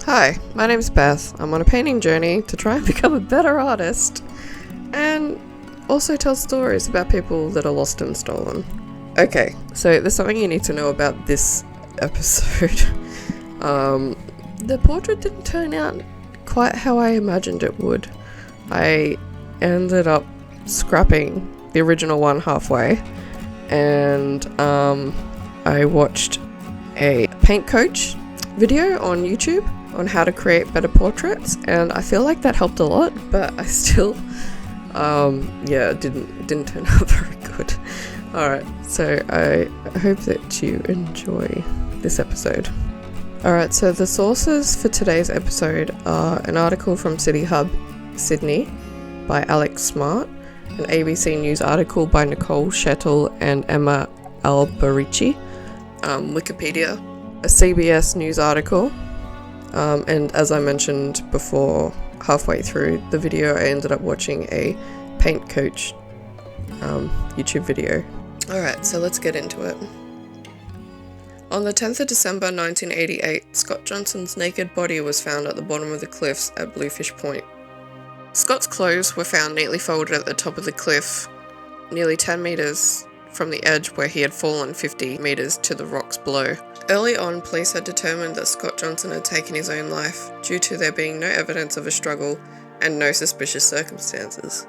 Hi, my name's Beth. I'm on a painting journey to try and become a better artist and also tell stories about people that are lost and stolen. Okay, so there's something you need to know about this episode. The portrait didn't turn out quite how I imagined it would. I ended up scrapping the original one halfway, and I watched a paint coach video on YouTube on how to create better portraits, and I feel like that helped a lot, but I still it didn't turn out very good. Alright, so I hope that you enjoy this episode. Alright, so the sources for today's episode are an article from City Hub, Sydney, by Alex Smart, an ABC News article by Nicole Shettle and Emma Alberici, Wikipedia, a CBS News article, and as I mentioned before, halfway through the video I ended up watching a paint coach YouTube video. Alright, so let's get into it. On the 10th of December 1988, Scott Johnson's naked body was found at the bottom of the cliffs at Bluefish Point. Scott's clothes were found neatly folded at the top of the cliff, nearly 10 metres from the edge where he had fallen 50 metres to the rocks below. Early on, police had determined that Scott Johnson had taken his own life due to there being no evidence of a struggle and no suspicious circumstances.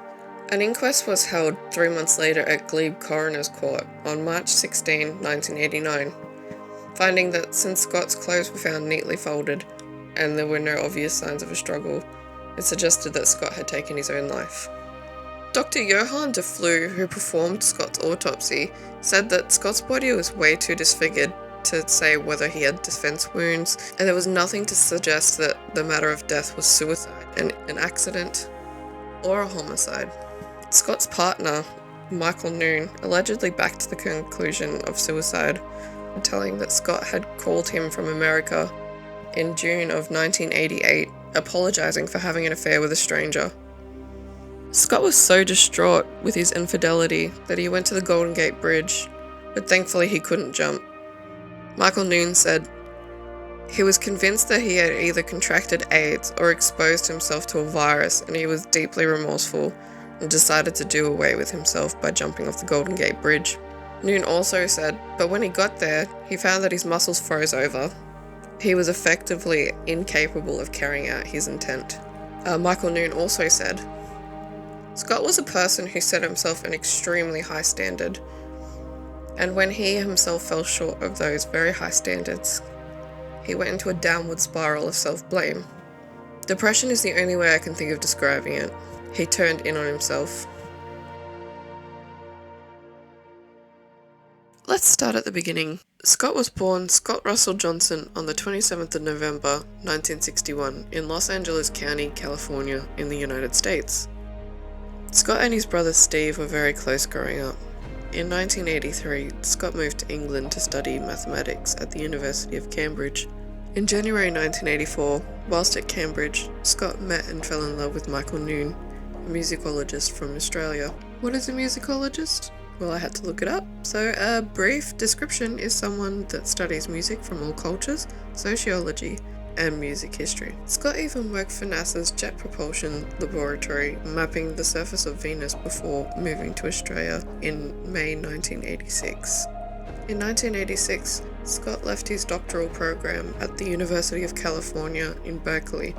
An inquest was held 3 months later at Glebe Coroner's Court on March 16, 1989, finding that since Scott's clothes were found neatly folded and there were no obvious signs of a struggle, it suggested that Scott had taken his own life. Dr. Johan de Flue, who performed Scott's autopsy, said that Scott's body was way too disfigured to say whether he had defense wounds, and there was nothing to suggest that the matter of death was suicide, an accident, or a homicide. Scott's partner, Michael Noon, allegedly backed the conclusion of suicide, telling that Scott had called him from America in June of 1988, apologising for having an affair with a stranger. Scott was so distraught with his infidelity that he went to the Golden Gate Bridge, but thankfully he couldn't jump. Michael Noon said he was convinced that he had either contracted AIDS or exposed himself to a virus, and he was deeply remorseful and decided to do away with himself by jumping off the Golden Gate Bridge. Noon also said, but when he got there, he found that his muscles froze over. He was effectively incapable of carrying out his intent. Michael Noon also said, Scott was a person who set himself an extremely high standard, and when he himself fell short of those very high standards, he went into a downward spiral of self-blame. Depression is the only way I can think of describing it. He turned in on himself. Let's start at the beginning. Scott was born Scott Russell Johnson on the 27th of November 1961 in Los Angeles County, California, in the United States. Scott and his brother Steve were very close growing up. In 1983, Scott moved to England to study mathematics at the University of Cambridge. In January 1984, whilst at Cambridge, Scott met and fell in love with Michael Noon, a musicologist from Australia. What is a musicologist? Well, I had to look it up. So a brief description is someone that studies music from all cultures, sociology, and music history. Scott even worked for NASA's Jet Propulsion Laboratory, mapping the surface of Venus before moving to Australia in May 1986. In 1986, Scott left his doctoral program at the University of California in Berkeley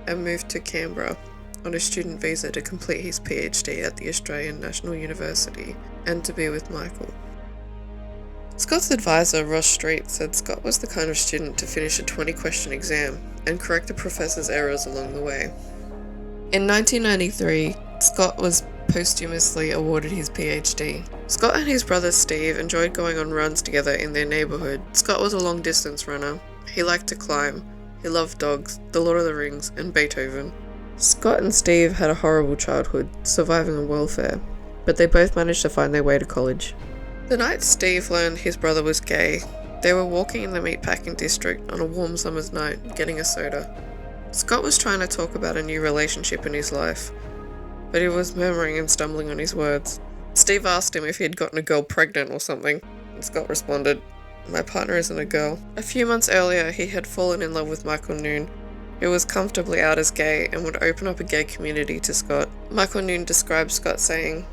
and moved to Canberra on a student visa to complete his PhD at the Australian National University and to be with Michael. Scott's advisor, Ross Street, said Scott was the kind of student to finish a 20-question exam and correct the professor's errors along the way. In 1993, Scott was posthumously awarded his PhD. Scott and his brother Steve enjoyed going on runs together in their neighbourhood. Scott was a long-distance runner. He liked to climb. He loved dogs, The Lord of the Rings, and Beethoven. Scott and Steve had a horrible childhood, surviving on welfare, but they both managed to find their way to college. The night Steve learned his brother was gay, they were walking in the meatpacking district on a warm summer's night, getting a soda. Scott was trying to talk about a new relationship in his life, but he was murmuring and stumbling on his words. Steve asked him if he had gotten a girl pregnant or something, and Scott responded, "My partner isn't a girl." A few months earlier, he had fallen in love with Michael Noon, He was comfortably out as gay and would open up a gay community to Scott. Michael Noon described Scott saying,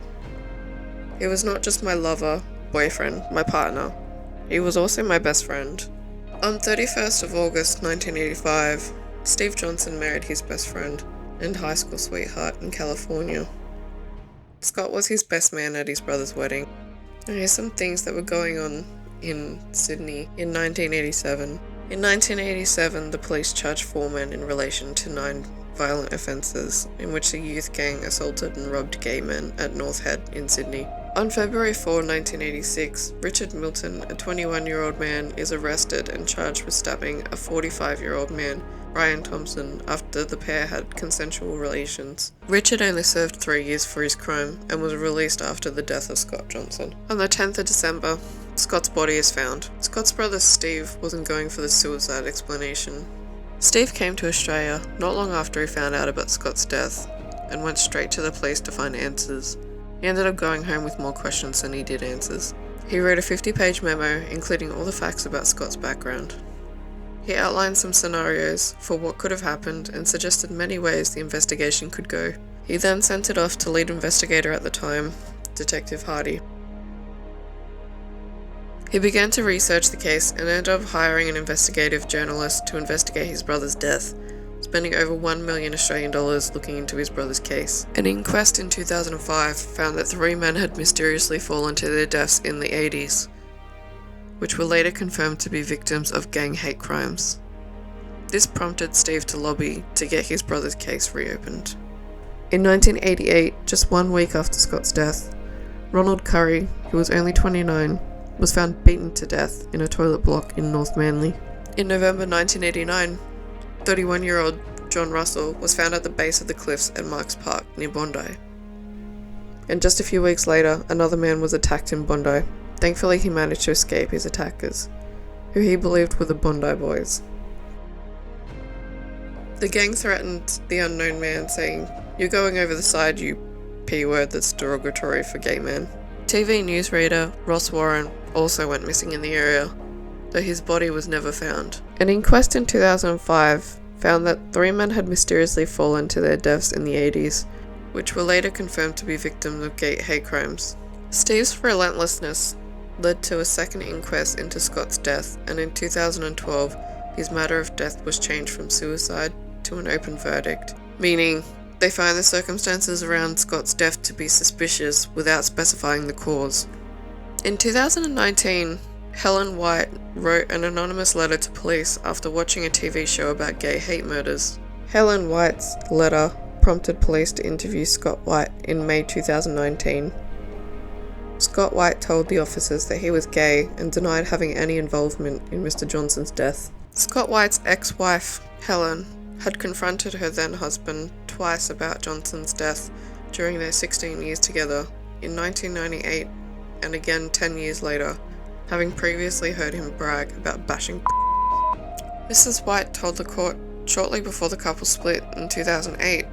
"He was not just my lover, boyfriend, my partner. He was also my best friend." On 31st of August 1985, Steve Johnson married his best friend and high school sweetheart in California. Scott was his best man at his brother's wedding. And here's some things that were going on in Sydney in 1987. In 1987, the police charged 4 men in relation to 9 violent offences in which a youth gang assaulted and robbed gay men at North Head in Sydney. On February 4, 1986, Richard Milton, a 21-year-old man, is arrested and charged with stabbing a 45-year-old man, Ryan Thompson, after the pair had consensual relations. Richard only served 3 years for his crime and was released after the death of Scott Johnson. On the 10th of December, Scott's body is found. Scott's brother Steve wasn't going for the suicide explanation. Steve came to Australia not long after he found out about Scott's death and went straight to the police to find answers. He ended up going home with more questions than he did answers. He wrote a 50-page memo including all the facts about Scott's background. He outlined some scenarios for what could have happened and suggested many ways the investigation could go. He then sent it off to lead investigator at the time, Detective Hardy. He began to research the case and ended up hiring an investigative journalist to investigate his brother's death, spending over $1 million Australian dollars looking into his brother's case. An inquest in 2005 found that 3 men had mysteriously fallen to their deaths in the 80s, which were later confirmed to be victims of gang hate crimes. This prompted Steve to lobby to get his brother's case reopened. In 1988, just 1 week after Scott's death, Ronald Curry, who was only 29, was found beaten to death in a toilet block in North Manly. In November 1989, 31-year-old John Russell was found at the base of the cliffs at Marks Park near Bondi. And just a few weeks later, another man was attacked in Bondi. Thankfully, he managed to escape his attackers, who he believed were the Bondi Boys. The gang threatened the unknown man, saying, "You're going over the side, you P-word that's derogatory for gay men." TV newsreader Ross Warren also went missing in the area, though his body was never found. An inquest in 2005 found that 3 men had mysteriously fallen to their deaths in the 80s, which were later confirmed to be victims of gay hate crimes. Steve's relentlessness led to a second inquest into Scott's death, and in 2012, his matter of death was changed from suicide to an open verdict, meaning they find the circumstances around Scott's death to be suspicious without specifying the cause. In 2019, Helen White wrote an anonymous letter to police after watching a TV show about gay hate murders. Helen White's letter prompted police to interview Scott White in May 2019. Scott White told the officers that he was gay and denied having any involvement in Mr. Johnson's death. Scott White's ex-wife, Helen, had confronted her then-husband twice about Johnson's death during their 16 years together, in 1998 and again 10 years later, having previously heard him brag about bashing. Mrs. White told the court shortly before the couple split in 2008.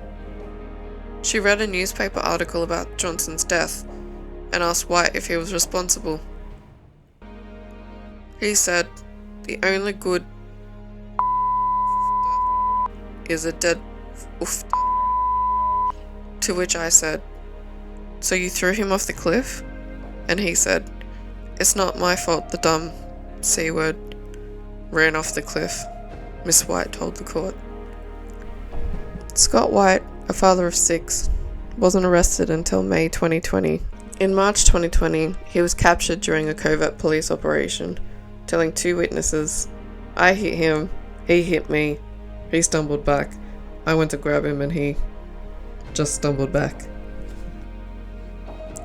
She read a newspaper article about Johnson's death and asked White if he was responsible. He said, "The only good is a dead oof." To which I said, "So you threw him off the cliff?" And he said, "It's not my fault the dumb C-word ran off the cliff," Miss White told the court. Scott White, a father of 6, wasn't arrested until May 2020. In March 2020, he was captured during a covert police operation, telling 2 witnesses, "I hit him, he hit me, he stumbled back. I went to grab him and he just stumbled back."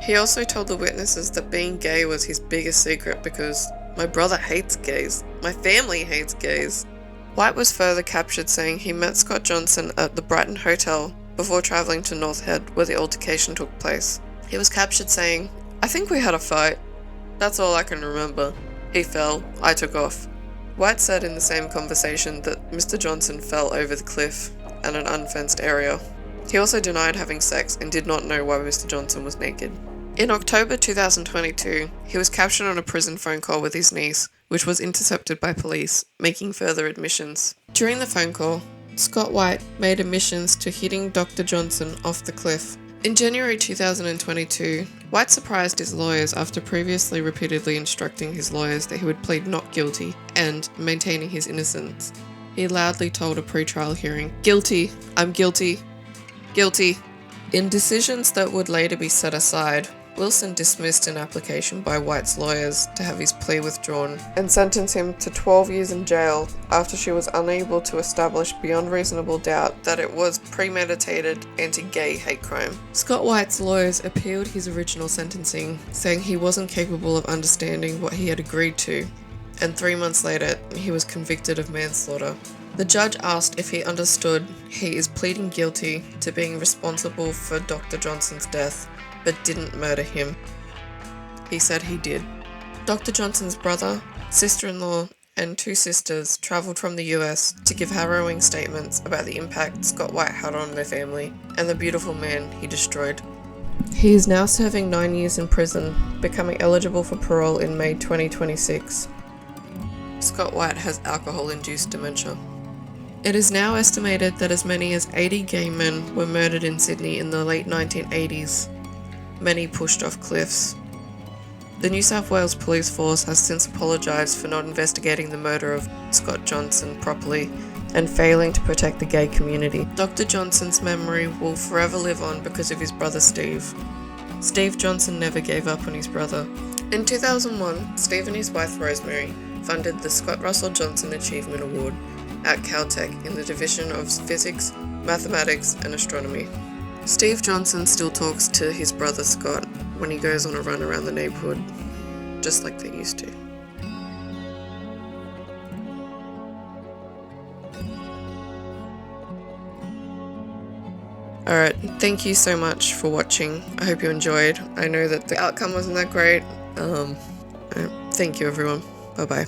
He also told the witnesses that being gay was his biggest secret because "my brother hates gays, my family hates gays." White was further captured saying he met Scott Johnson at the Brighton Hotel before travelling to North Head where the altercation took place. He was captured saying, "I think we had a fight. That's all I can remember. He fell, I took off." White said in the same conversation that Mr. Johnson fell over the cliff at an unfenced area. He also denied having sex and did not know why Mr. Johnson was naked. In October 2022, he was captured on a prison phone call with his niece, which was intercepted by police, making further admissions. During the phone call, Scott White made admissions to hitting Dr. Johnson off the cliff. In January 2022, White surprised his lawyers after previously repeatedly instructing his lawyers that he would plead not guilty and maintaining his innocence. He loudly told a pre-trial hearing, "Guilty, I'm guilty, guilty." In decisions that would later be set aside, Wilson dismissed an application by White's lawyers to have his plea withdrawn and sentenced him to 12 years in jail after she was unable to establish beyond reasonable doubt that it was premeditated anti-gay hate crime. Scott White's lawyers appealed his original sentencing, saying he wasn't capable of understanding what he had agreed to, and 3 months later, he was convicted of manslaughter. The judge asked if he understood he is pleading guilty to being responsible for Dr. Johnson's death, but didn't murder him. He said he did. Dr. Johnson's brother, sister-in-law, and 2 sisters travelled from the US to give harrowing statements about the impact Scott White had on their family and the beautiful man he destroyed. He is now serving 9 years in prison, becoming eligible for parole in May 2026. Scott White has alcohol-induced dementia. It is now estimated that as many as 80 gay men were murdered in Sydney in the late 1980s. Many pushed off cliffs. The New South Wales Police Force has since apologised for not investigating the murder of Scott Johnson properly and failing to protect the gay community. Dr. Johnson's memory will forever live on because of his brother Steve. Steve Johnson never gave up on his brother. In 2001, Steve and his wife Rosemary funded the Scott Russell Johnson Achievement Award at Caltech in the Division of Physics, Mathematics and Astronomy. Steve Johnson still talks to his brother Scott when he goes on a run around the neighbourhood, just like they used to. Alright, thank you so much for watching. I hope you enjoyed. I know that the outcome wasn't that great. Thank you everyone. Bye bye.